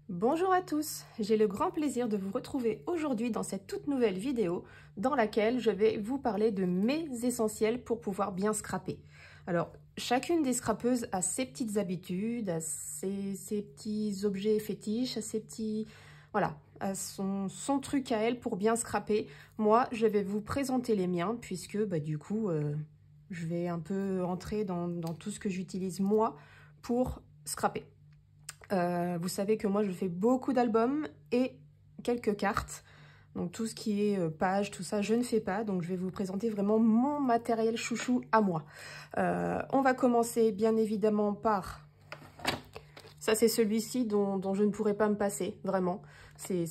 Bonjour à tous, j'ai le grand plaisir de vous retrouver aujourd'hui dans cette toute nouvelle vidéo dans laquelle je vais vous parler de mes essentiels pour pouvoir bien scraper. Alors, chacune des scrapeuses a ses petites habitudes, a ses petits objets fétiches, a ses petits... Voilà, a son truc à elle pour bien scraper. Moi, je vais vous présenter les miens puisque du coup, je vais un peu entrer dans tout ce que j'utilise moi pour scraper. Vous savez que moi je fais beaucoup d'albums et quelques cartes, donc tout ce qui est page, tout ça je ne fais pas, donc je vais vous présenter vraiment mon matériel chouchou à moi. On va commencer bien évidemment par, ça c'est celui-ci dont je ne pourrais pas me passer, vraiment, c'est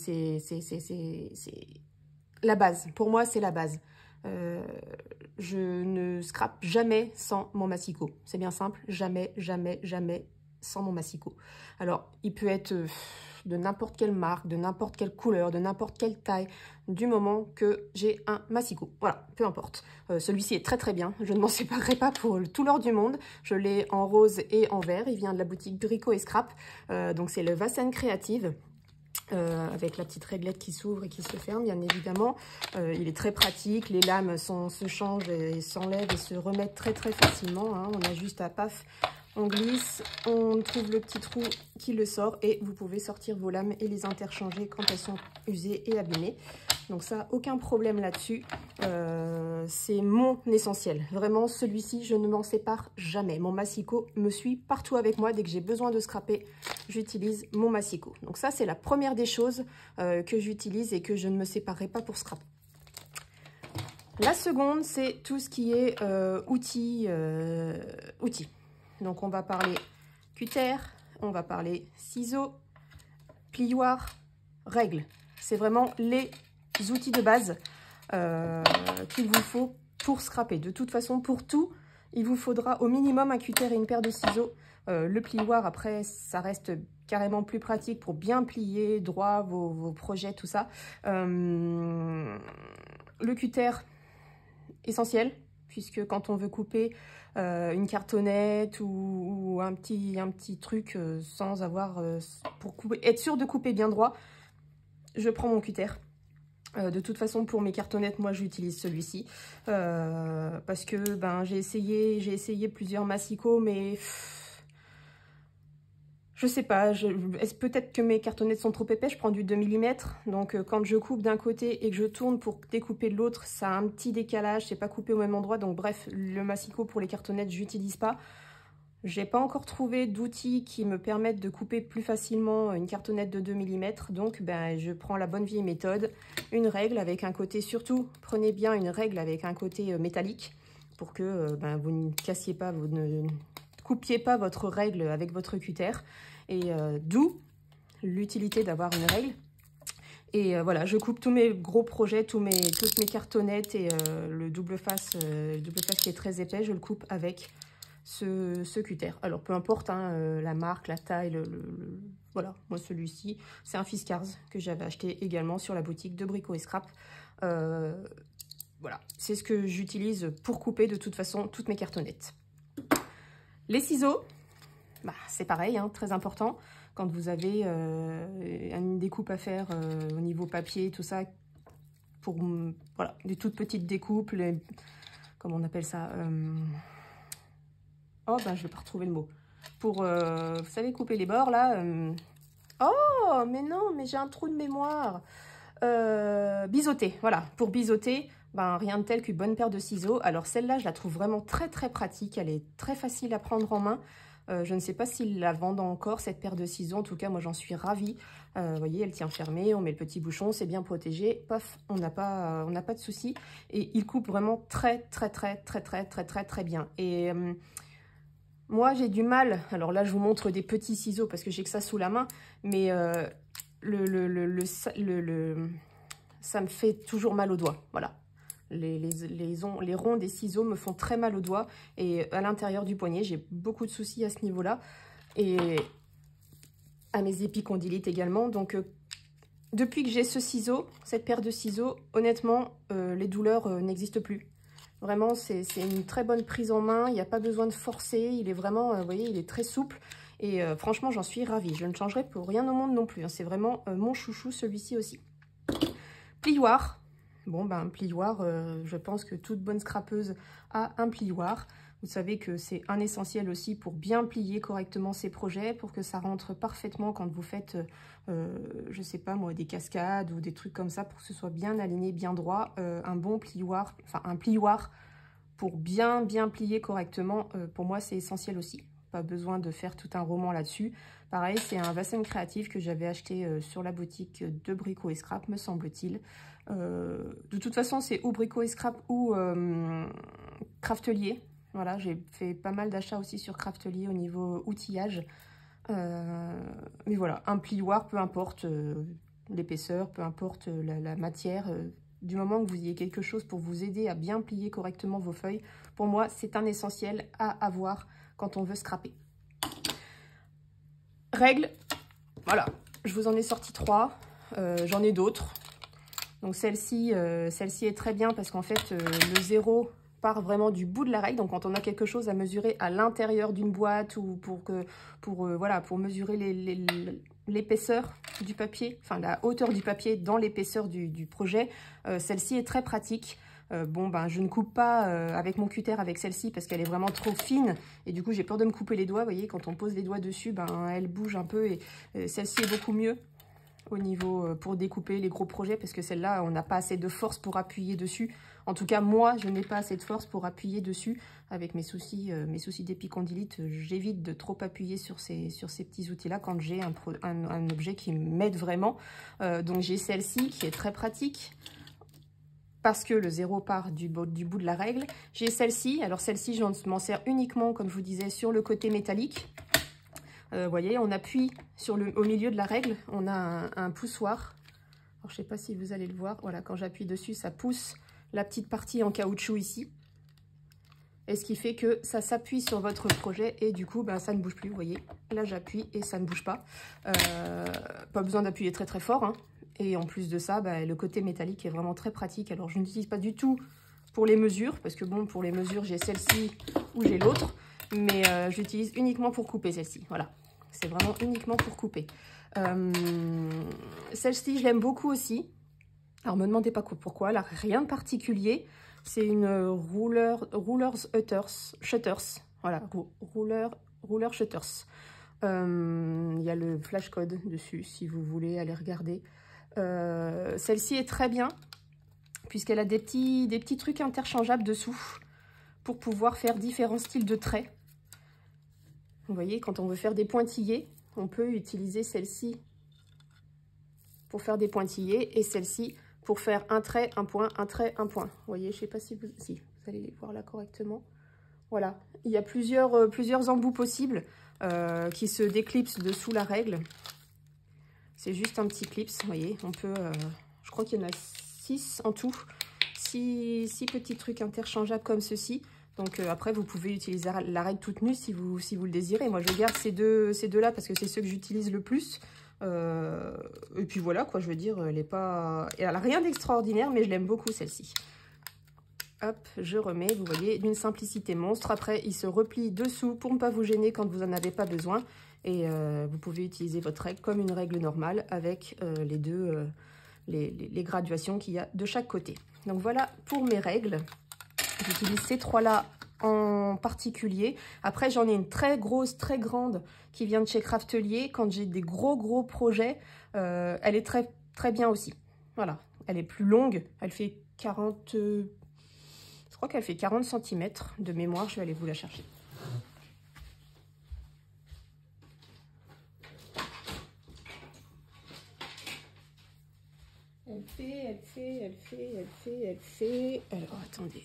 la base, pour moi c'est la base. Je ne scrape jamais sans mon massicot, c'est bien simple, jamais, jamais, jamais sans mon massicot. Alors, il peut être de n'importe quelle marque, de n'importe quelle couleur, de n'importe quelle taille, du moment que j'ai un massicot. Voilà, peu importe. Celui-ci est très très bien, je ne m'en séparerai pas pour tout l'or du monde. Je l'ai en rose et en vert, il vient de la boutique Brico & Scrap, donc c'est le Vassen Creative. Avec la petite réglette qui s'ouvre et qui se ferme, bien évidemment. Il est très pratique, les lames se changent et s'enlèvent et se remettent très très facilement, hein. On a juste à paf, on glisse, on trouve le petit trou qui le sort et vous pouvez sortir vos lames et les interchanger quand elles sont usées et abîmées. Donc ça, aucun problème là-dessus. C'est mon essentiel. Vraiment, celui-ci, je ne m'en sépare jamais. Mon massicot me suit partout avec moi. Dès que j'ai besoin de scraper, j'utilise mon massicot. Donc ça, c'est la première des choses que j'utilise et que je ne me séparerai pas pour scraper. La seconde, c'est tout ce qui est outils. Donc on va parler cutter, on va parler ciseaux, plioir, règles. C'est vraiment les outils de base qu'il vous faut pour scraper. De toute façon, pour tout, il vous faudra au minimum un cutter et une paire de ciseaux. Le plioir, après, ça reste carrément plus pratique pour bien plier droit vos projets, tout ça. Le cutter, essentiel, puisque quand on veut couper une cartonnette ou un petit truc sans avoir... pour couper, être sûr de couper bien droit, je prends mon cutter. De toute façon, pour mes cartonnettes, moi, j'utilise celui-ci. Parce que j'ai essayé plusieurs massicots, mais... Je sais pas, peut-être que mes cartonnettes sont trop épais, je prends du 2 mm, donc quand je coupe d'un côté et que je tourne pour découper de l'autre, ça a un petit décalage, c'est pas coupé au même endroit, donc bref, le massicot pour les cartonnettes, j'utilise pas. J'ai pas encore trouvé d'outils qui me permettent de couper plus facilement une cartonnette de 2 mm, donc je prends la bonne vieille méthode, une règle avec un côté, surtout, prenez bien une règle avec un côté métallique, pour que vous ne cassiez pas, vous ne coupiez pas votre règle avec votre cutter, et d'où l'utilité d'avoir une règle. Et voilà, je coupe tous mes gros projets, toutes mes cartonnettes et le double face qui est très épais, je le coupe avec ce cutter. Alors peu importe hein, la marque, la taille, voilà, moi celui-ci, c'est un Fiskars que j'avais acheté également sur la boutique de Brico & Scrap. Voilà, c'est ce que j'utilise pour couper de toute façon toutes mes cartonnettes. Les ciseaux, c'est pareil, hein, très important. Quand vous avez une découpe à faire au niveau papier, tout ça, pour voilà, des toutes petites découpes, comment on appelle ça oh, je vais pas retrouver le mot. Pour, vous savez, couper les bords, là. Oh, mais non, mais j'ai un trou de mémoire. Biseauter, voilà. Pour biseauter, rien de tel qu'une bonne paire de ciseaux. Alors celle-là, je la trouve vraiment très très pratique. Elle est très facile à prendre en main. Je ne sais pas s'ils la vendent encore, cette paire de ciseaux. En tout cas, moi, j'en suis ravie. Vous voyez, elle tient fermée. On met le petit bouchon, c'est bien protégé. Paf, on n'a pas de souci. Et il coupe vraiment très très très très très très très très bien. Et moi, j'ai du mal. Alors là, je vous montre des petits ciseaux parce que j'ai que ça sous la main. Mais ça me fait toujours mal aux doigts. Voilà. Les ronds des ciseaux me font très mal aux doigts et à l'intérieur du poignet, j'ai beaucoup de soucis à ce niveau-là et à mes épicondylite également. Donc, depuis que j'ai cette paire de ciseaux, honnêtement, les douleurs n'existent plus. Vraiment, c'est une très bonne prise en main. Il n'y a pas besoin de forcer. Il est vraiment, vous voyez, il est très souple Et franchement, j'en suis ravie. Je ne changerai pour rien au monde non plus. Hein. C'est vraiment mon chouchou, celui-ci aussi. Plioir. Bon, ben, plioir, je pense que toute bonne scrapeuse a un plioir. Vous savez que c'est un essentiel aussi pour bien plier correctement ses projets, pour que ça rentre parfaitement quand vous faites, je sais pas moi, des cascades ou des trucs comme ça, pour que ce soit bien aligné, bien droit. Un bon plioir, enfin un plioir pour bien plier correctement, pour moi c'est essentiel aussi. Pas besoin de faire tout un roman là-dessus. Pareil, c'est un bassin créatif que j'avais acheté sur la boutique de Brico et Scrap, me semble-t-il. De toute façon, c'est ou Brico et Scrap ou Craftelier. Voilà, j'ai fait pas mal d'achats aussi sur Craftelier au niveau outillage. Mais voilà, un plioir, peu importe l'épaisseur, peu importe la matière, du moment que vous ayez quelque chose pour vous aider à bien plier correctement vos feuilles, pour moi, c'est un essentiel à avoir quand on veut scraper. Règles, voilà, je vous en ai sorti 3, j'en ai d'autres. Donc celle-ci est très bien parce qu'en fait, le 0 part vraiment du bout de la règle. Donc quand on a quelque chose à mesurer à l'intérieur d'une boîte ou pour mesurer l'épaisseur du papier, enfin la hauteur du papier dans l'épaisseur du projet, celle-ci est très pratique. Bon, ben, je ne coupe pas avec mon cutter avec celle-ci parce qu'elle est vraiment trop fine et du coup j'ai peur de me couper les doigts. Vous voyez, quand on pose les doigts dessus, ben, elle bouge un peu et celle-ci est beaucoup mieux au niveau pour découper les gros projets parce que celle-là, on n'a pas assez de force pour appuyer dessus. En tout cas, moi, je n'ai pas assez de force pour appuyer dessus. Avec mes soucis d'épicondylite, j'évite de trop appuyer sur ces petits outils-là quand j'ai un objet qui m'aide vraiment. Donc, j'ai celle-ci qui est très pratique parce que le 0 part du bout de la règle. J'ai celle-ci. Alors, celle-ci, je m'en sers uniquement, comme je vous disais, sur le côté métallique. Vous voyez, on appuie au milieu de la règle, on a un poussoir. Alors, je ne sais pas si vous allez le voir. Voilà, quand j'appuie dessus, ça pousse la petite partie en caoutchouc ici. Et ce qui fait que ça s'appuie sur votre projet et du coup, ben, ça ne bouge plus. Vous voyez, là, j'appuie et ça ne bouge pas. Pas besoin d'appuyer très très fort. Hein. Et en plus de ça, ben, le côté métallique est vraiment très pratique. Alors, je n'utilise pas du tout pour les mesures parce que bon, pour les mesures, j'ai celle-ci ou j'ai l'autre. Mais j'utilise uniquement pour couper celle-ci. Voilà. C'est vraiment uniquement pour couper. Celle-ci, je l'aime beaucoup aussi. Alors, me demandez pas pourquoi. Elle n'a rien de particulier. C'est une Shutters. Voilà, Ruler Shutters. Il y a le flash code dessus, si vous voulez aller regarder. Celle-ci est très bien, puisqu'elle a des petits trucs interchangeables dessous pour pouvoir faire différents styles de traits. Vous voyez, quand on veut faire des pointillés, on peut utiliser celle-ci pour faire des pointillés et celle-ci pour faire un trait, un point, un trait, un point. Vous voyez, je ne sais pas si vous allez les voir là correctement. Voilà, il y a plusieurs embouts possibles qui se déclipsent dessous la règle. C'est juste un petit clips, vous voyez, on peut, je crois qu'il y en a 6 en tout, 6 petits trucs interchangeables comme ceci. Donc après, vous pouvez utiliser la règle toute nue si vous le désirez. Moi, je garde ces deux-là parce que c'est ceux que j'utilise le plus. Et puis voilà, quoi, je veux dire, elle a rien d'extraordinaire, mais je l'aime beaucoup, celle-ci. Hop, je remets, vous voyez, d'une simplicité monstre. Après, il se replie dessous pour ne pas vous gêner quand vous n'en avez pas besoin. Et vous pouvez utiliser votre règle comme une règle normale avec les graduations qu'il y a de chaque côté. Donc voilà pour mes règles. J'utilise ces trois-là en particulier. Après, j'en ai une très grosse, très grande qui vient de chez Craftelier. Quand j'ai des gros projets, elle est très, très bien aussi. Voilà, elle est plus longue. Elle fait 40... je crois qu'elle fait 40 cm de mémoire. Je vais aller vous la chercher. Elle fait... Alors, attendez...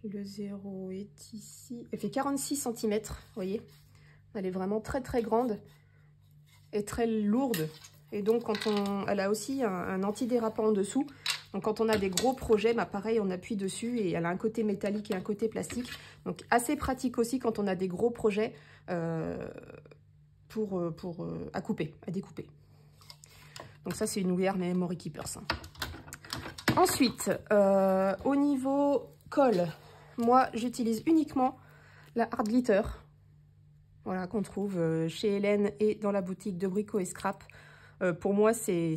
Le 0 est ici. Elle fait 46 cm, vous voyez. Elle est vraiment très très grande et très lourde. Et donc, elle a aussi un antidérapant en dessous. Donc, quand on a des gros projets, bah, pareil, on appuie dessus et elle a un côté métallique et un côté plastique. Donc, assez pratique aussi quand on a des gros projets à couper, à découper. Donc, ça, c'est une Wear Memory Keepers. Ensuite, au niveau colle, moi, j'utilise uniquement la Hard Glitter. voilà, qu'on trouve chez Hélène et dans la boutique de Brico et Scrap. Pour moi, c'est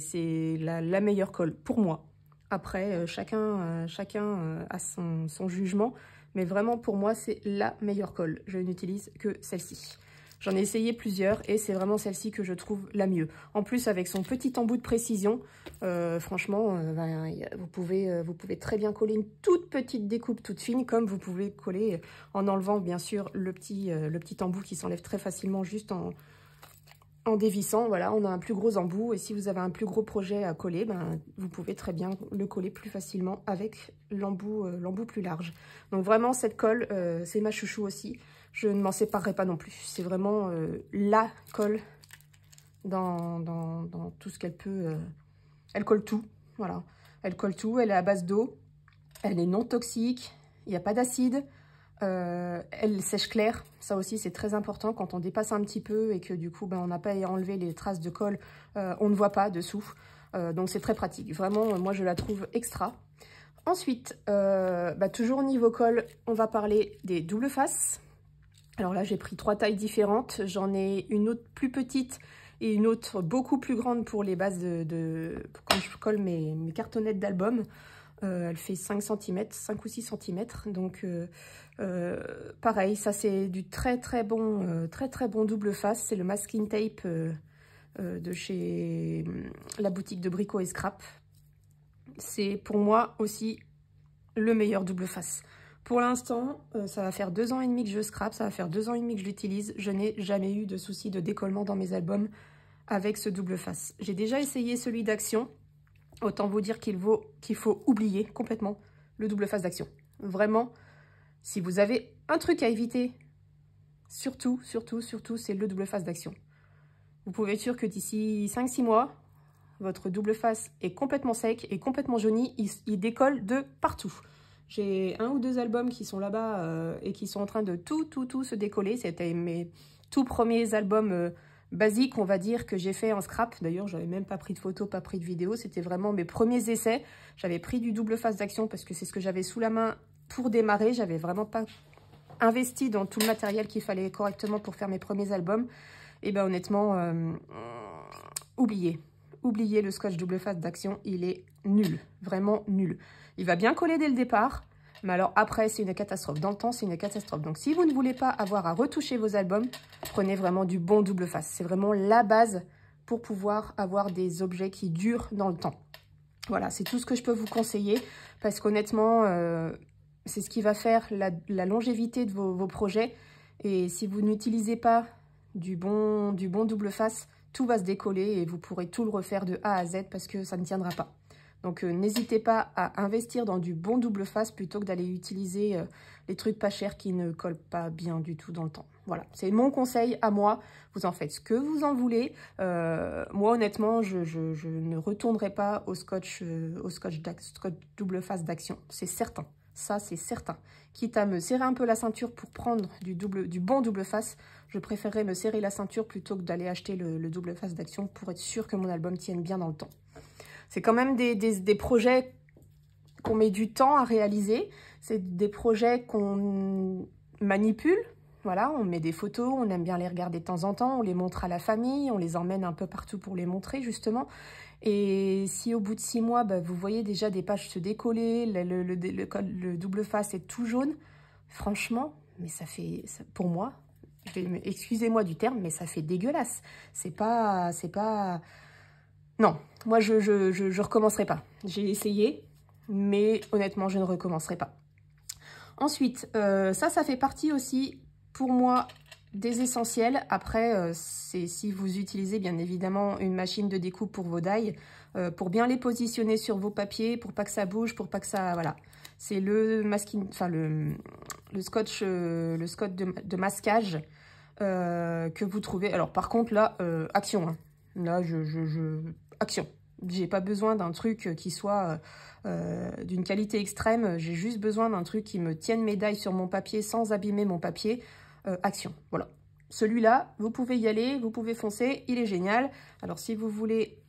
la meilleure colle, pour moi. Après, chacun a son jugement, mais vraiment, pour moi, c'est la meilleure colle. Je n'utilise que celle-ci. J'en ai essayé plusieurs et c'est vraiment celle-ci que je trouve la mieux. En plus, avec son petit embout de précision, franchement, vous pouvez très bien coller une toute petite découpe toute fine, comme vous pouvez coller en enlevant, bien sûr, le petit embout qui s'enlève très facilement juste en dévissant. Voilà, on a un plus gros embout et si vous avez un plus gros projet à coller, vous pouvez très bien le coller plus facilement avec l'embout plus large. Donc vraiment, cette colle, c'est ma chouchou aussi. Je ne m'en séparerai pas non plus. C'est vraiment la colle dans tout ce qu'elle peut. Elle colle tout, voilà. Elle colle tout, elle est à base d'eau, elle est non toxique, il n'y a pas d'acide. Elle sèche clair, ça aussi c'est très important quand on dépasse un petit peu et que du coup on n'a pas enlevé les traces de colle, on ne voit pas dessous, donc c'est très pratique, vraiment moi je la trouve extra. Ensuite, toujours au niveau colle, on va parler des doubles faces. Alors là j'ai pris 3 tailles différentes, j'en ai une autre plus petite et une autre beaucoup plus grande pour les bases quand je colle mes cartonnettes d'album. Elle fait 5 cm, 5 ou 6 cm, donc pareil, ça c'est du très bon double face, c'est le masking tape de chez la boutique de Brico et Scrap. C'est pour moi aussi le meilleur double face. Pour l'instant, ça va faire 2 ans et demi que je scrape, ça va faire 2 ans et demi que je l'utilise, je n'ai jamais eu de souci de décollement dans mes albums avec ce double face. J'ai déjà essayé celui d'Action. Autant vous dire qu'il faut oublier complètement le double face d'Action. Vraiment, si vous avez un truc à éviter, surtout, c'est le double face d'Action. Vous pouvez être sûr que d'ici 5-6 mois, votre double face est complètement sec et complètement jauni. Il décolle de partout. J'ai 1 ou 2 albums qui sont là-bas et qui sont en train de tout se décoller. C'était mes tout premiers albums basique, on va dire, que j'ai fait en scrap. D'ailleurs, j'avais même pas pris de photos, pas pris de vidéos. C'était vraiment mes premiers essais. J'avais pris du double face d'Action parce que c'est ce que j'avais sous la main pour démarrer. J'avais vraiment pas investi dans tout le matériel qu'il fallait correctement pour faire mes premiers albums. Et ben honnêtement, oubliez le scotch double face d'Action. Il est nul, vraiment nul. Il va bien coller dès le départ. Mais alors après, c'est une catastrophe. Dans le temps, c'est une catastrophe. Donc, si vous ne voulez pas avoir à retoucher vos albums, prenez vraiment du bon double face. C'est vraiment la base pour pouvoir avoir des objets qui durent dans le temps. Voilà, c'est tout ce que je peux vous conseiller. Parce qu'honnêtement, c'est ce qui va faire la longévité de vos projets. Et si vous n'utilisez pas du bon double face, tout va se décoller et vous pourrez tout le refaire de A à Z parce que ça ne tiendra pas. Donc, n'hésitez pas à investir dans du bon double face plutôt que d'aller utiliser les trucs pas chers qui ne collent pas bien du tout dans le temps. Voilà, c'est mon conseil à moi. Vous en faites ce que vous en voulez. Moi, honnêtement, je ne retournerai pas au scotch double face d'Action. C'est certain. Ça, c'est certain. Quitte à me serrer un peu la ceinture pour prendre du bon double face, je préférerais me serrer la ceinture plutôt que d'aller acheter le double face d'Action pour être sûr que mon album tienne bien dans le temps. C'est quand même des projets qu'on met du temps à réaliser. C'est des projets qu'on manipule. Voilà, on met des photos, on aime bien les regarder de temps en temps, on les montre à la famille, on les emmène un peu partout pour les montrer, justement. Et si au bout de 6 mois, vous voyez déjà des pages se décoller, le double face est tout jaune, franchement, mais pour moi, excusez-moi du terme, mais ça fait dégueulasse. C'est pas... Non, moi, je recommencerai pas. J'ai essayé, mais honnêtement, je ne recommencerai pas. Ensuite, ça fait partie aussi, pour moi, des essentiels. Après, c'est si vous utilisez, bien évidemment, une machine de découpe pour vos die, pour bien les positionner sur vos papiers, pour pas que ça bouge, pour pas que ça... Voilà. C'est le masking... Enfin, le scotch de masquage que vous trouvez. Alors, par contre, là, Action, hein. Là, Action. J'ai pas besoin d'un truc qui soit d'une qualité extrême. J'ai juste besoin d'un truc qui me tienne mes die sur mon papier sans abîmer mon papier. Action. Voilà. Celui-là, vous pouvez y aller, vous pouvez foncer. Il est génial. Alors, si vous voulez,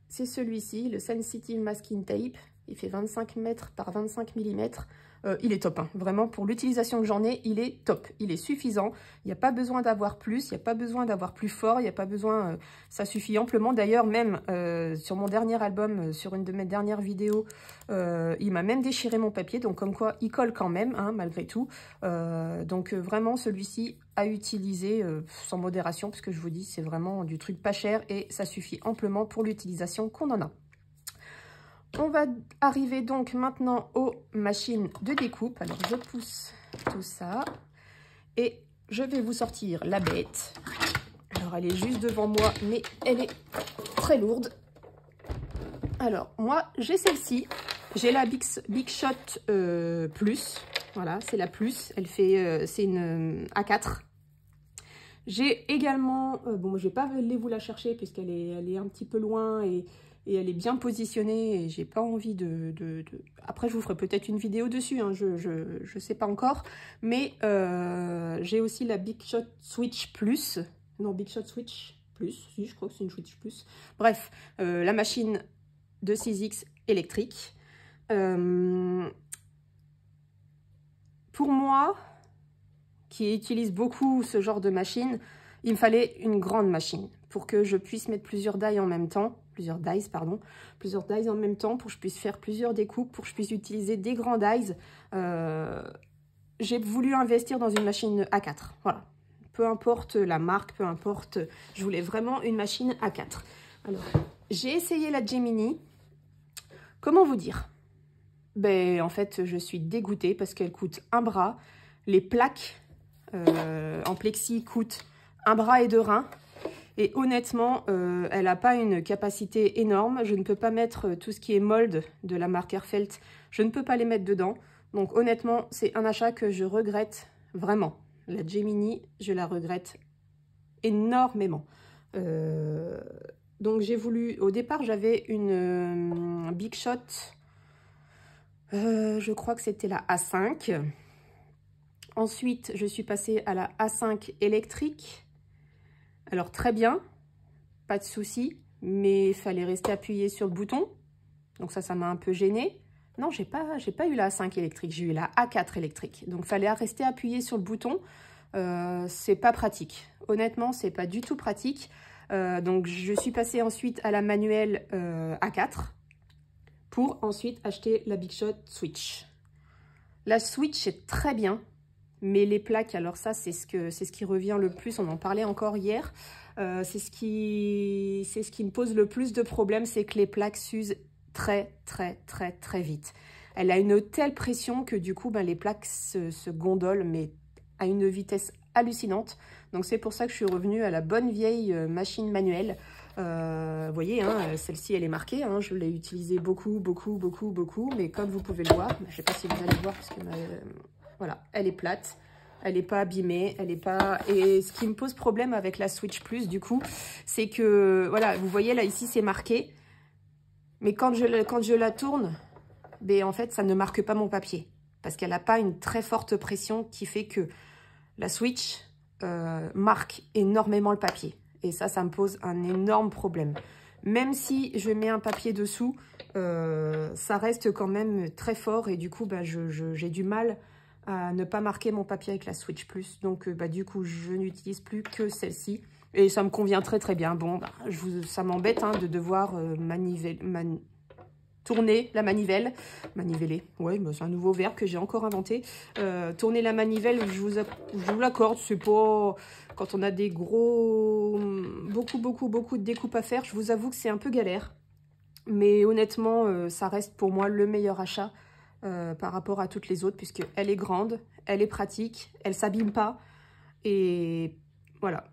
c'est celui-ci, le Sensitive Masking Tape. Il fait 25 mètres par 25 mm. il est top, hein. Vraiment, pour l'utilisation que j'en ai, il est top. Il est suffisant. Il n'y a pas besoin d'avoir plus, il n'y a pas besoin d'avoir plus fort, il n'y a pas besoin... ça suffit amplement. D'ailleurs, même sur mon dernier album, sur une de mes dernières vidéos, il m'a même déchiré mon papier. Donc, comme quoi, il colle quand même, hein, malgré tout. Donc, vraiment, celui-ci à utiliser sans modération, parce que je vous dis, c'est vraiment du truc pas cher et ça suffit amplement pour l'utilisation qu'on en a. On va arriver donc maintenant aux machines de découpe. Alors, je pousse tout ça et je vais vous sortir la bête. Alors, elle est juste devant moi, mais elle est très lourde. Alors, moi, j'ai celle-ci. J'ai la Big Shot Plus. Voilà, c'est la Plus. Elle fait, c'est une A4. J'ai également, bon, je vais pas aller vous la chercher puisqu'elle est un petit peu loin et elle est bien positionnée et j'ai pas envie Après, je vous ferai peut-être une vidéo dessus, hein, je sais pas encore. Mais j'ai aussi la Big Shot Switch Plus. Non, Big Shot Switch Plus. Si, je crois que c'est une Switch Plus. Bref, la machine de 6X électrique. Pour moi, qui utilise beaucoup ce genre de machine, il me fallait une grande machine pour que je puisse mettre plusieurs dies en même temps, plusieurs dies en même temps, pour que je puisse faire plusieurs découpes, pour que je puisse utiliser des grands dies. J'ai voulu investir dans une machine A4, voilà. Peu importe la marque, peu importe, je voulais vraiment une machine A4. Alors, j'ai essayé la Gemini. Comment vous dire? Ben, en fait, je suis dégoûtée parce qu'elle coûte un bras. Les plaques en plexi coûtent un bras et 2 reins. Et honnêtement, elle n'a pas une capacité énorme. Je ne peux pas mettre tout ce qui est mold de la marque Herfelt. Je ne peux pas les mettre dedans. Donc honnêtement, c'est un achat que je regrette vraiment. La Gemini, je la regrette énormément. Donc j'ai voulu... Au départ, j'avais une Big Shot... je crois que c'était la A5. Ensuite, je suis passée à la A5 électrique. Alors, très bien, pas de souci, mais il fallait rester appuyé sur le bouton. Donc ça m'a un peu gênée. Non, j'ai pas eu la A5 électrique, j'ai eu la A4 électrique. Donc, il fallait rester appuyé sur le bouton. C'est pas pratique. Honnêtement, c'est pas du tout pratique. Donc, je suis passée ensuite à la manuelle A4 pour ensuite acheter la Big Shot Switch. La Switch est très bien. Mais les plaques, alors ça, c'est ce qui revient le plus. On en parlait encore hier. C'est ce qui me pose le plus de problèmes, c'est que les plaques s'usent très vite. Elle a une telle pression que du coup, ben, les plaques se gondolent, mais à une vitesse hallucinante. Donc c'est pour ça que je suis revenue à la bonne vieille machine manuelle. Vous voyez, hein, celle-ci, elle est marquée. Hein, je l'ai utilisée beaucoup. Mais comme vous pouvez le voir, je ne sais pas si vous allez voir parce que... Voilà, elle est plate, elle n'est pas abîmée, elle n'est pas... Et ce qui me pose problème avec la Switch Plus, du coup, c'est que, voilà, vous voyez, là, ici, c'est marqué. Mais quand je la tourne, ben, en fait, ça ne marque pas mon papier. Parce qu'elle n'a pas une très forte pression qui fait que la Switch marque énormément le papier. Et ça me pose un énorme problème. Même si je mets un papier dessous, ça reste quand même très fort. Et du coup, ben, j'ai du mal... à ne pas marquer mon papier avec la Switch Plus. Donc, bah, du coup, je n'utilise plus que celle-ci. Et ça me convient très bien. Bon, bah, ça m'embête hein, de devoir tourner la manivelle. Maniveler, ouais, bah, c'est un nouveau verbe que j'ai encore inventé. Tourner la manivelle, je vous l'accorde, c'est pas... Quand on a des gros... Beaucoup de découpes à faire, je vous avoue que c'est un peu galère. Mais honnêtement, ça reste pour moi le meilleur achat. Par rapport à toutes les autres, puisqu'elle est grande, elle est pratique, elle s'abîme pas. Et voilà.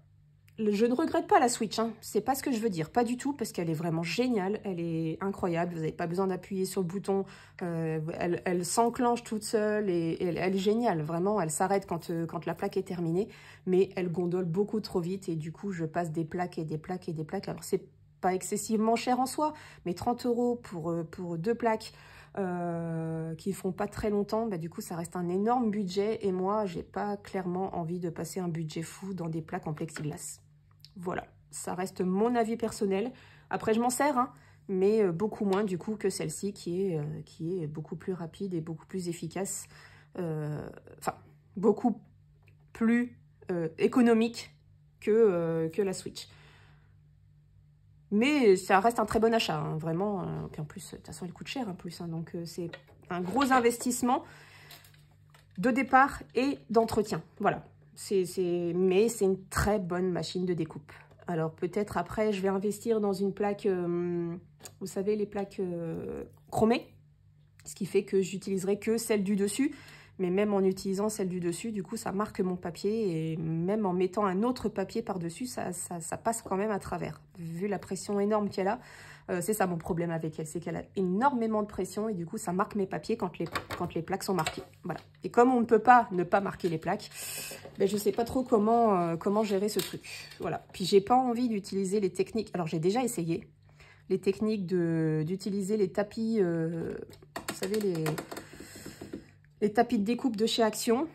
Je ne regrette pas la Switch, hein. C'est pas ce que je veux dire, pas du tout, parce qu'elle est vraiment géniale, elle est incroyable, vous n'avez pas besoin d'appuyer sur le bouton, elle s'enclenche toute seule, et elle est géniale, vraiment, elle s'arrête quand la plaque est terminée, mais elle gondole beaucoup trop vite, et du coup, je passe des plaques et des plaques et des plaques. Alors, c'est pas excessivement cher en soi, mais 30 € pour 2 plaques, qui font pas très longtemps, bah, du coup ça reste un énorme budget et moi j'ai pas clairement envie de passer un budget fou dans des plaques en plexiglas. Voilà, ça reste mon avis personnel. Après je m'en sers, hein, mais beaucoup moins du coup que celle-ci qui est beaucoup plus rapide et beaucoup plus efficace, enfin beaucoup plus économique que la Switch. Mais ça reste un très bon achat, hein, vraiment. Puis en plus, de toute façon, elle coûte cher en plus, hein, donc c'est un gros investissement de départ et d'entretien. Voilà. Mais c'est une très bonne machine de découpe. Alors peut-être après, je vais investir dans une plaque, vous savez, les plaques chromées, ce qui fait que j'utiliserai que celle du dessus. Mais même en utilisant celle du dessus, du coup, ça marque mon papier. Et même en mettant un autre papier par-dessus, ça passe quand même à travers. Vu la pression énorme qu'elle a, c'est ça mon problème avec elle. C'est qu'elle a énormément de pression et du coup, ça marque mes papiers quand les plaques sont marquées. Voilà. Et comme on ne peut pas ne pas marquer les plaques, ben, je ne sais pas trop comment gérer ce truc. Voilà. Puis, j'ai pas envie d'utiliser les techniques. Alors, j'ai déjà essayé les techniques d'utiliser les tapis, vous savez, les tapis de découpe de chez Action.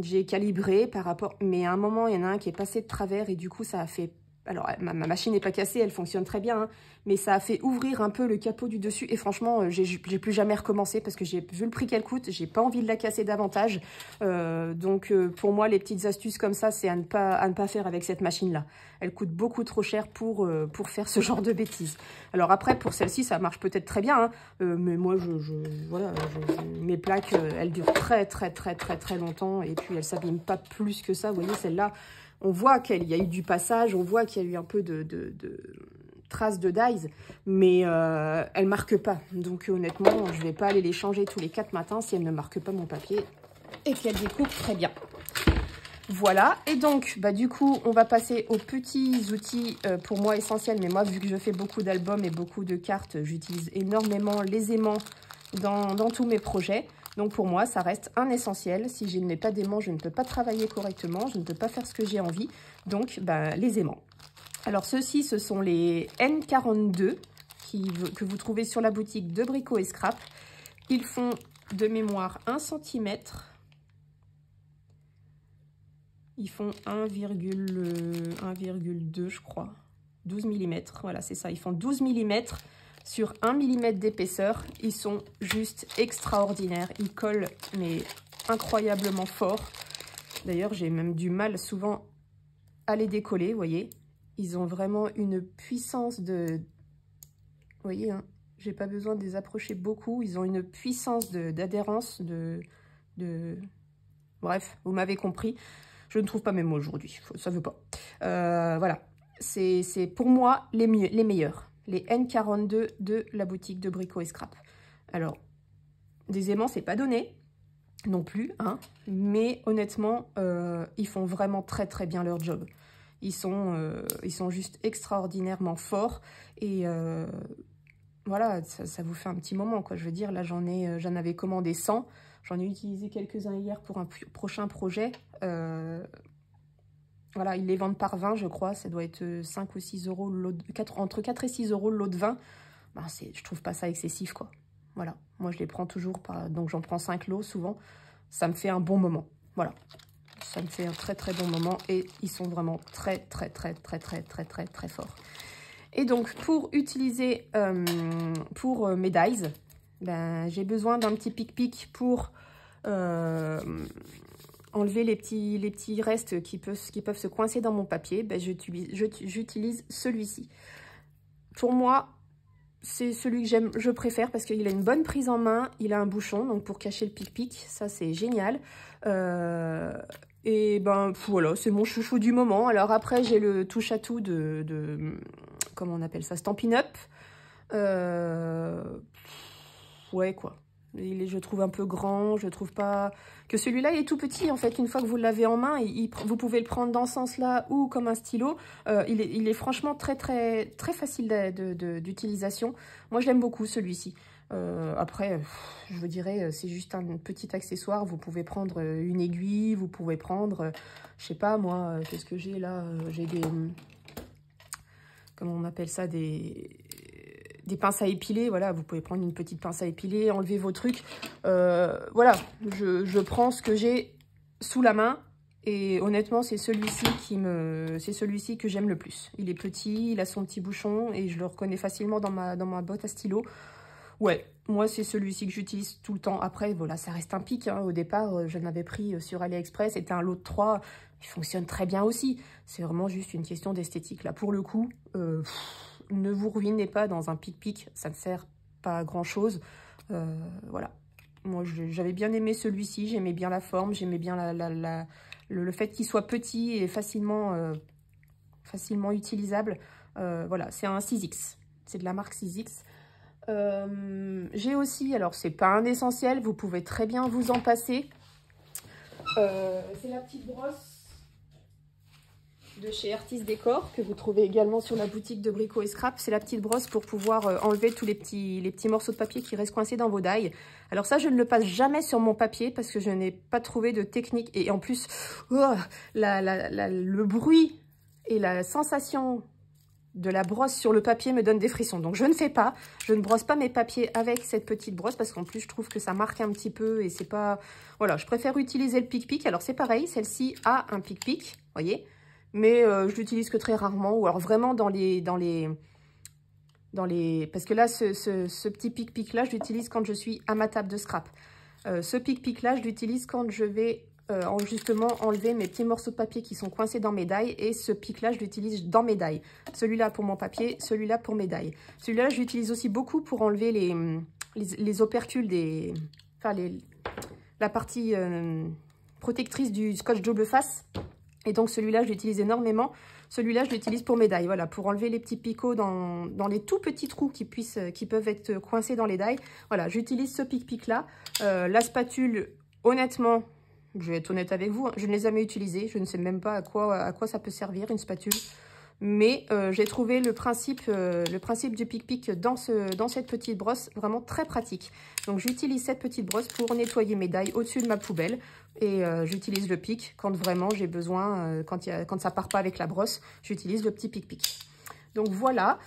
J'ai calibré par rapport... Mais à un moment, il y en a un qui est passé de travers et du coup, ça a fait... Alors, ma machine n'est pas cassée, elle fonctionne très bien, hein, mais ça a fait ouvrir un peu le capot du dessus. Et franchement, j'ai plus jamais recommencé parce que j'ai vu le prix qu'elle coûte. J'ai pas envie de la casser davantage. Donc, pour moi, les petites astuces comme ça, c'est à ne pas faire avec cette machine-là. Elle coûte beaucoup trop cher pour faire ce genre de bêtises. Alors après, pour celle-ci, ça marche peut-être très bien. Hein, mais moi, voilà, mes plaques, elles durent très longtemps. Et puis, elles s'abîment pas plus que ça. Vous voyez, celle-là... On voit qu'il y a eu du passage, on voit qu'il y a eu un peu de traces de dyes, mais elles ne marquent pas. Donc honnêtement, je ne vais pas aller les changer tous les 4 matins si elles ne marquent pas mon papier et qu'elles découpent très bien. Voilà, et donc bah, du coup, on va passer aux petits outils pour moi essentiels. Mais moi, vu que je fais beaucoup d'albums et beaucoup de cartes, j'utilise énormément les aimants dans tous mes projets. Donc pour moi, ça reste un essentiel. Si je ne mets pas d'aimants, je ne peux pas travailler correctement, je ne peux pas faire ce que j'ai envie. Donc, bah, les aimants. Alors ceux-ci, ce sont les N42 que vous trouvez sur la boutique de Brico et Scrap. Ils font de mémoire 1 cm. Ils font 1,2 je crois. 12 mm, voilà, c'est ça. Ils font 12 mm. Sur 1 mm d'épaisseur, ils sont juste extraordinaires. Ils collent, mais incroyablement fort. D'ailleurs, j'ai même du mal souvent à les décoller, vous voyez. Ils ont vraiment une puissance de... Vous voyez, hein, j'ai pas besoin de les approcher beaucoup. Ils ont une puissance d'adhérence, Bref, vous m'avez compris. Je ne trouve pas mes mots aujourd'hui, ça veut pas. Voilà, c'est pour moi les meilleurs. Les N42 de la boutique de Brico et Scrap. Alors, des aimants, c'est pas donné non plus, hein, mais honnêtement, ils font vraiment très bien leur job. Ils sont juste extraordinairement forts et voilà, ça vous fait un petit moment, quoi. Je veux dire, là, j'en avais commandé 100. J'en ai utilisé quelques-uns hier pour un prochain projet. Voilà, ils les vendent par 20, je crois. Ça doit être 5 ou 6 euros, entre 4 et 6 euros le lot de 20. Ben, je trouve pas ça excessif, quoi. Voilà, moi, je les prends toujours, donc j'en prends 5 lots souvent. Ça me fait un bon moment. Voilà, ça me fait un très bon moment. Et ils sont vraiment très forts. Et donc, pour utiliser, pour mes dies, ben, j'ai besoin d'un petit pic-pic pour... enlever les petits restes qui peuvent se coincer dans mon papier, ben j'utilise celui-ci. Pour moi, c'est celui que je préfère parce qu'il a une bonne prise en main, il a un bouchon, donc pour cacher le pic-pic, ça c'est génial. Et ben voilà, c'est mon chouchou du moment. Alors après, j'ai le touche-à-tout comment on appelle ça, Stampin' Up. Ouais, quoi. Je trouve un peu grand, je trouve pas... Que celui-là, il est tout petit, en fait. Une fois que vous l'avez en main, vous pouvez le prendre dans ce sens-là ou comme un stylo. Il est franchement très facile d'utilisation. Moi, je l'aime beaucoup, celui-ci. Après, je vous dirais, c'est juste un petit accessoire. Vous pouvez prendre une aiguille, vous pouvez prendre... je sais pas, moi, qu'est-ce que j'ai là? J'ai des... Comment on appelle ça? Des pinces à épiler, voilà, vous pouvez prendre une petite pince à épiler, enlever vos trucs. Voilà, je prends ce que j'ai sous la main Et honnêtement, c'est celui-ci que j'aime le plus. Il est petit, il a son petit bouchon et je le reconnais facilement dans ma botte à stylo. Ouais, moi, c'est celui-ci que j'utilise tout le temps. Après, voilà, ça reste un pic, hein. Au départ, je l'avais pris sur AliExpress. C'était un lot de 3. Il fonctionne très bien aussi. C'est vraiment juste une question d'esthétique. Là, pour le coup, ne vous ruinez pas dans un pic-pic. Ça ne sert pas à grand-chose. Voilà. Moi, j'avais bien aimé celui-ci. J'aimais bien la forme. J'aimais bien le fait qu'il soit petit et facilement utilisable. Voilà, c'est un 6X. C'est de la marque 6X. J'ai aussi, alors c'est pas un essentiel, vous pouvez très bien vous en passer. C'est la petite brosse de chez Artis Décor que vous trouvez également sur la boutique de Brico et Scrap. C'est la petite brosse pour pouvoir enlever tous les petits morceaux de papier qui restent coincés dans vos die. Alors ça, je ne le passe jamais sur mon papier parce que je n'ai pas trouvé de technique. Et en plus, le bruit et la sensation de la brosse sur le papier me donne des frissons. Donc je ne fais pas, je ne brosse pas mes papiers avec cette petite brosse parce qu'en plus je trouve que ça marque un petit peu et c'est pas... Voilà, je préfère utiliser le pic-pic. Alors c'est pareil, celle-ci a un pic-pic, voyez, mais je l'utilise que très rarement ou alors vraiment dans les... Parce que là, ce petit pic-pic là, je l'utilise quand je suis à ma table de scrap. Ce pic-pic là, je l'utilise quand je vais... justement enlever mes petits morceaux de papier qui sont coincés dans mes die, et ce pic là je l'utilise dans mes die, celui-là pour mon papier, celui-là pour mes die. Celui-là je l'utilise aussi beaucoup pour enlever les opercules la partie protectrice du scotch double face, et donc celui-là je l'utilise énormément. Celui-là je l'utilise pour mes die, voilà, pour enlever les petits picots dans les tout petits trous qui peuvent être coincés dans les die. Voilà, j'utilise ce pic là. La spatule, honnêtement, je vais être honnête avec vous, je ne l'ai jamais utilisée. Je ne sais même pas à quoi ça peut servir, une spatule. Mais j'ai trouvé le principe du pic-pic dans cette petite brosse vraiment très pratique. Donc j'utilise cette petite brosse pour nettoyer mes die au-dessus de ma poubelle. Et j'utilise le pic quand vraiment j'ai besoin, quand ça part pas avec la brosse, j'utilise le petit pic-pic. Donc voilà.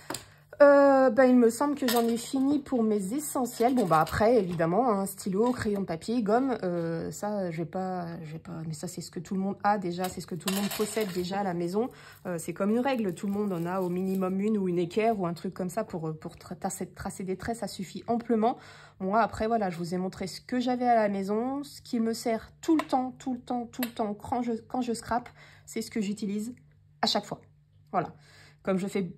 Il me semble que j'en ai fini pour mes essentiels. Bon, bah après, évidemment, hein, stylo, crayon de papier, gomme, ça, je vais pas, mais ça, c'est ce que tout le monde a déjà, c'est ce que tout le monde possède déjà à la maison. C'est comme une règle, tout le monde en a au minimum une ou une équerre ou un truc comme ça pour tracer des traits, ça suffit amplement. Moi, après, voilà, je vous ai montré ce que j'avais à la maison, ce qui me sert tout le temps, quand je scrape, c'est ce que j'utilise à chaque fois. Voilà, comme je fais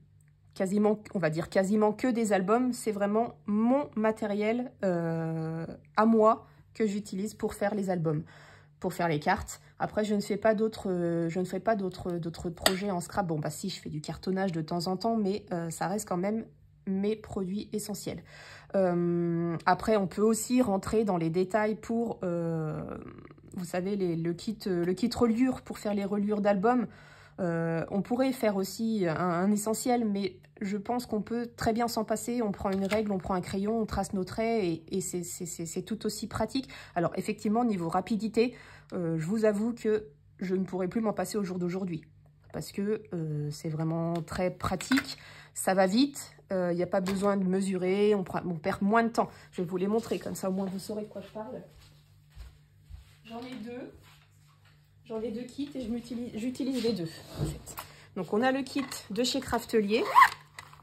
quasiment, on va dire quasiment que des albums, c'est vraiment mon matériel à moi que j'utilise pour faire les albums, pour faire les cartes. Après, je ne fais pas d'autres projets en scrap. Bon, bah si, je fais du cartonnage de temps en temps, mais ça reste quand même mes produits essentiels. Après, on peut aussi rentrer dans les détails pour, vous savez, le kit reliure pour faire les reliures d'albums. On pourrait faire aussi un essentiel, mais je pense qu'on peut très bien s'en passer. On prend une règle, on prend un crayon, on trace nos traits et c'est tout aussi pratique. Alors effectivement, niveau rapidité, je vous avoue que je ne pourrais plus m'en passer au jour d'aujourd'hui parce que c'est vraiment très pratique. Ça va vite, il n'y a pas besoin de mesurer, on perd moins de temps. Je vais vous les montrer, comme ça au moins vous saurez de quoi je parle. J'en ai deux. J'en ai deux kits et j'utilise les deux, en fait. Donc, on a le kit de chez Craftelier.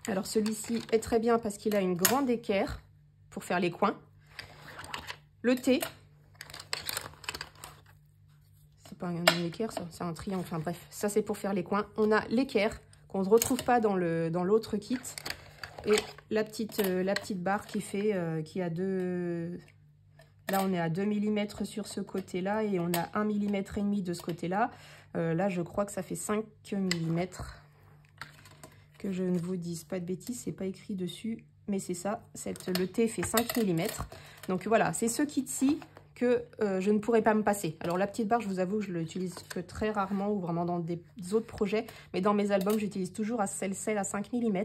Alors, celui-ci est très bien parce qu'il a une grande équerre pour faire les coins. Le T. C'est pas une équerre, ça, c'est un triangle. Enfin, bref, ça, c'est pour faire les coins. On a l'équerre qu'on ne retrouve pas dans l'autre kit. Et la petite barre qui a deux... Là, on est à 2 mm sur ce côté-là et on a 1,5 mm de ce côté-là. Là, je crois que ça fait 5 mm. Que je ne vous dise pas de bêtises, c'est pas écrit dessus, mais c'est ça. Le T fait 5 mm. Donc voilà, c'est ce kit-ci que je ne pourrais pas me passer. Alors la petite barre, je vous avoue, je l'utilise que très rarement ou vraiment dans des autres projets. Mais dans mes albums, j'utilise toujours celle à 5 mm.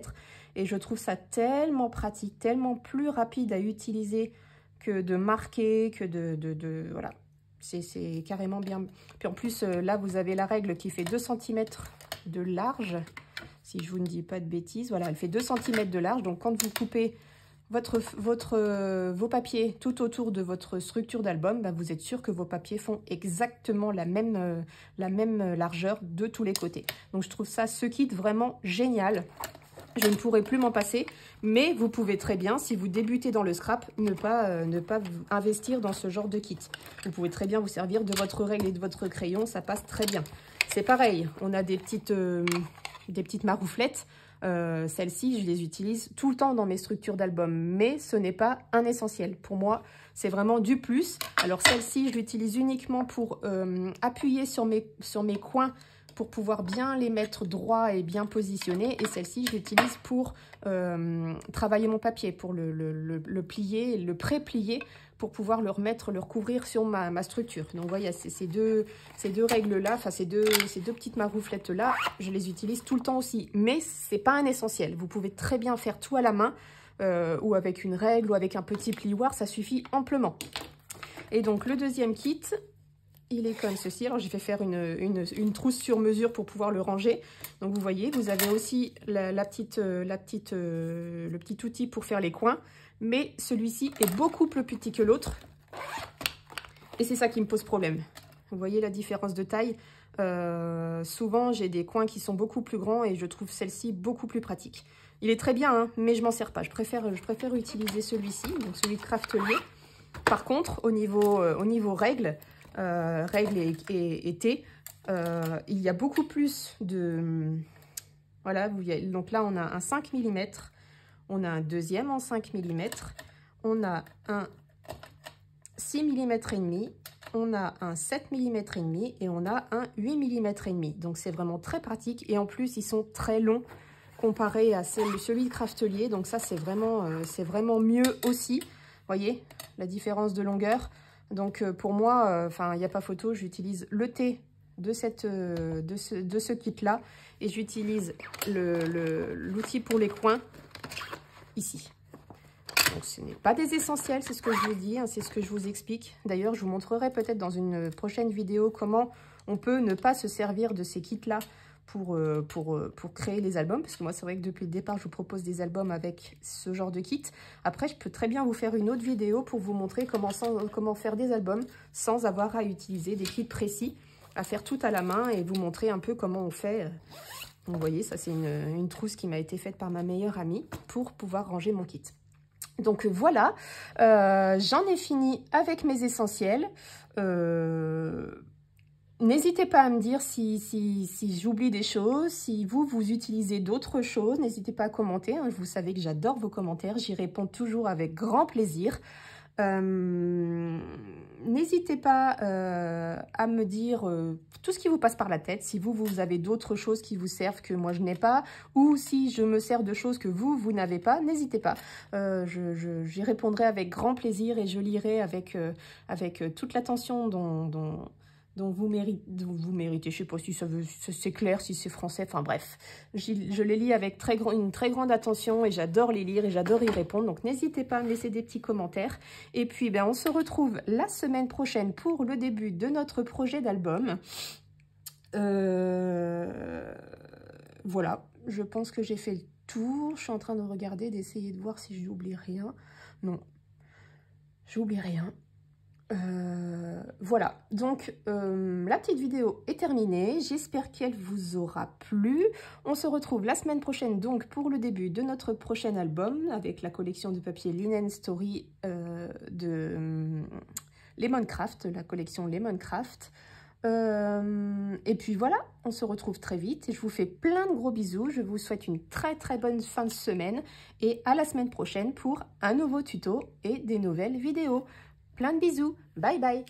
Et je trouve ça tellement pratique, tellement plus rapide à utiliser que de marquer, que voilà, c'est carrément bien. Puis en plus, là, vous avez la règle qui fait 2 cm de large, si je vous ne dis pas de bêtises. Voilà, elle fait 2 cm de large, donc quand vous coupez vos papiers tout autour de votre structure d'album, bah, vous êtes sûr que vos papiers font exactement la même largeur de tous les côtés. Donc je trouve ça, ce kit, vraiment génial. Je ne pourrais plus m'en passer, mais vous pouvez très bien, si vous débutez dans le scrap, ne pas investir dans ce genre de kit. Vous pouvez très bien vous servir de votre règle et de votre crayon, ça passe très bien. C'est pareil, on a des petites marouflettes. Celles-ci, je les utilise tout le temps dans mes structures d'album, mais ce n'est pas un essentiel. Pour moi, c'est vraiment du plus. Alors celle-ci, je l'utilise uniquement pour appuyer sur mes coins, pour pouvoir bien les mettre droits et bien positionnés. Et celle-ci, je l'utilise pour travailler mon papier, pour le plier, le pré-plier, pour pouvoir le remettre, le recouvrir sur ma structure. Donc, vous voyez, ces deux règles-là, enfin, ces deux petites marouflettes-là, je les utilise tout le temps aussi. Mais ce n'est pas un essentiel. Vous pouvez très bien faire tout à la main, ou avec une règle, ou avec un petit plioir, ça suffit amplement. Et donc, le deuxième kit, il est comme ceci. Alors, j'ai fait faire une trousse sur mesure pour pouvoir le ranger. Donc, vous voyez, vous avez aussi le petit outil pour faire les coins. Mais celui-ci est beaucoup plus petit que l'autre. Et c'est ça qui me pose problème. Vous voyez la différence de taille. Souvent, j'ai des coins qui sont beaucoup plus grands et je trouve celle-ci beaucoup plus pratique. Il est très bien, hein, mais je m'en sers pas. Je préfère utiliser celui-ci, donc celui de Craftelier. Par contre, au niveau règles, et thé, il y a beaucoup plus de... Voilà, donc là, on a un 5 mm, on a un deuxième en 5 mm, on a un 6 mm et demi, on a un 7 mm et demi et on a un 8 mm et demi. Donc, c'est vraiment très pratique et en plus, ils sont très longs comparé à celui de Craftelier. Donc, ça, c'est vraiment mieux aussi. Vous voyez la différence de longueur. Donc, pour moi, enfin, il n'y a pas photo, j'utilise le thé de ce kit-là et j'utilise l'outil pour les coins ici. Donc, ce n'est pas des essentiels, c'est ce que je vous dis, hein, c'est ce que je vous explique. D'ailleurs, je vous montrerai peut-être dans une prochaine vidéo comment on peut ne pas se servir de ces kits-là pour créer les albums, parce que moi, c'est vrai que depuis le départ, je vous propose des albums avec ce genre de kit. Après, je peux très bien vous faire une autre vidéo pour vous montrer comment faire des albums sans avoir à utiliser des kits précis, à faire tout à la main et vous montrer un peu comment on fait. Vous voyez, ça, c'est une trousse qui m'a été faite par ma meilleure amie pour pouvoir ranger mon kit. Donc voilà, j'en ai fini avec mes essentiels. N'hésitez pas à me dire si j'oublie des choses, si vous utilisez d'autres choses. N'hésitez pas à commenter, hein. Vous savez que j'adore vos commentaires, j'y réponds toujours avec grand plaisir. N'hésitez pas à me dire tout ce qui vous passe par la tête, si vous avez d'autres choses qui vous servent que moi je n'ai pas, ou si je me sers de choses que vous n'avez pas, n'hésitez pas. J'y répondrai avec grand plaisir et je lirai avec toute l'attention dont vous méritez. Je sais pas si c'est clair, si c'est français, enfin bref. Je les lis avec une très grande attention et j'adore les lire et j'adore y répondre. Donc n'hésitez pas à me laisser des petits commentaires. Et puis on se retrouve la semaine prochaine pour le début de notre projet d'album. Voilà, je pense que j'ai fait le tour. Je suis en train de regarder, d'essayer de voir si j'oublie rien. Non, j'oublie rien. Voilà, donc la petite vidéo est terminée, j'espère qu'elle vous aura plu. On se retrouve la semaine prochaine donc pour le début de notre prochain album avec la collection de papier Linen Story de Lemoncraft, la collection Lemoncraft. Et puis voilà, on se retrouve très vite et je vous fais plein de gros bisous. Je vous souhaite une très bonne fin de semaine et à la semaine prochaine pour un nouveau tuto et des nouvelles vidéos. Plein de bisous. Bye bye.